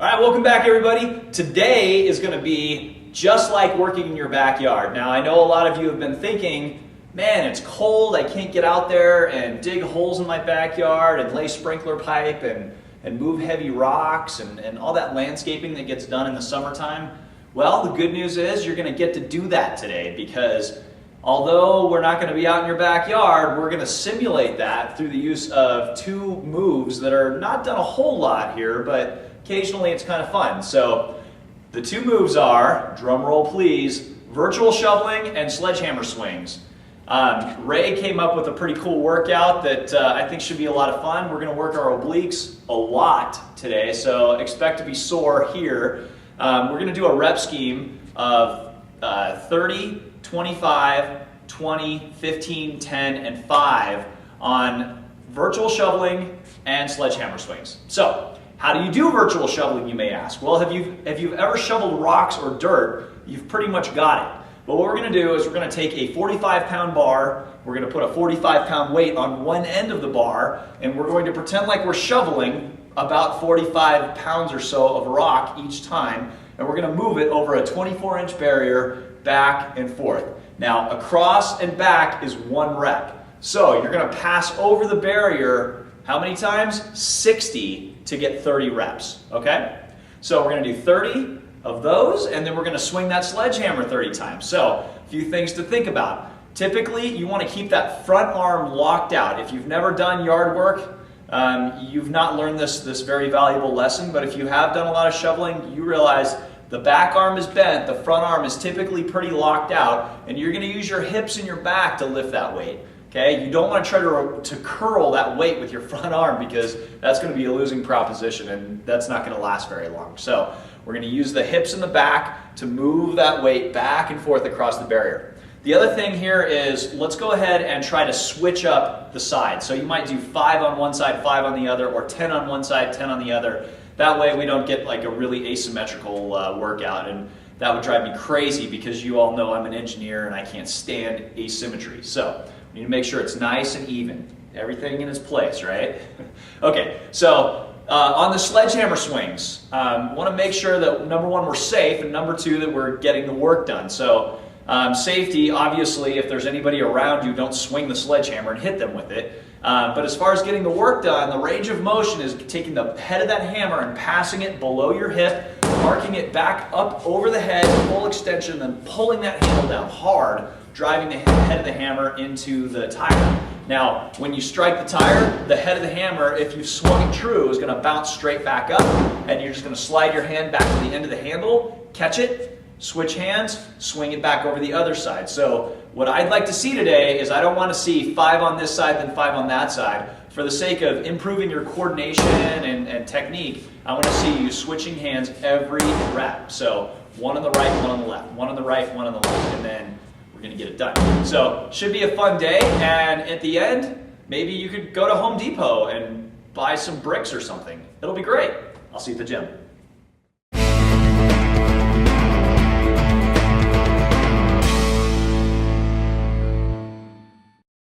All right, welcome back everybody. Today is going to be just like working in your backyard. Now I know a lot of you have been thinking, man, it's cold, I can't get out there and dig holes in my backyard and lay sprinkler pipe and move heavy rocks and all that landscaping that gets done in the summertime. Well, the good news is you're going to get to do that today, because although we're not going to be out in your backyard, we're going to simulate that through the use of two moves that are not done a whole lot here, but occasionally it's kind of fun. So the two moves are, drum roll please, virtual shoveling and sledgehammer swings. Ray came up with a pretty cool workout that I think should be a lot of fun. We're going to work our obliques a lot today, so expect to be sore here. We're going to do a rep scheme of 30, 25, 20, 15, 10, and 5 on virtual shoveling and sledgehammer swings. So, how do you do virtual shoveling, you may ask? Well, if you've ever shoveled rocks or dirt, you've pretty much got it. But what we're going to do is we're going to take a 45-pound bar, we're going to put a 45-pound weight on one end of the bar, and we're going to pretend like we're shoveling about 45 pounds or so of rock each time, and we're going to move it over a 24-inch barrier back and forth. Now, across and back is one rep. So you're going to pass over the barrier how many times? 60 to get 30 reps, okay? So we're going to do 30 of those, and then we're going to swing that sledgehammer 30 times. So a few things to think about. Typically, you want to keep that front arm locked out. If you've never done yard work, you've not learned this very valuable lesson, but if you have done a lot of shoveling, you realize the back arm is bent, the front arm is typically pretty locked out, and you're going to use your hips and your back to lift that weight. Okay? You don't want to try to curl that weight with your front arm, because that's going to be a losing proposition and that's not going to last very long. So we're going to use the hips and the back to move that weight back and forth across the barrier. The other thing here is, let's go ahead and try to switch up the sides. So you might do 5 on one side, 5 on the other, or 10 on one side, 10 on the other. That way we don't get like a really asymmetrical workout, and that would drive me crazy, because you all know I'm an engineer and I can't stand asymmetry. So we need to make sure it's nice and even. Everything in its place, right? Okay, so on the sledgehammer swings, want to make sure that number one, we're safe, and number two, that we're getting the work done. So safety, obviously, if there's anybody around you, don't swing the sledgehammer and hit them with it. But as far as getting the work done, the range of motion is taking the head of that hammer and passing it below your hip, arcing it back up over the head, full extension, then pulling that handle down hard, driving the head of the hammer into the tire. Now, when you strike the tire, the head of the hammer, if you've swung it true, is going to bounce straight back up, and you're just going to slide your hand back to the end of the handle, catch it, switch hands, swing it back over the other side. So what I'd like to see today is, I don't want to see 5 on this side, then 5 on that side. For the sake of improving your coordination and technique, I want to see you switching hands every rep. So one on the right, one on the left, one on the right, one on the left, and then we're going to get it done. So should be a fun day, and at the end, maybe you could go to Home Depot and buy some bricks or something. It'll be great. I'll see you at the gym.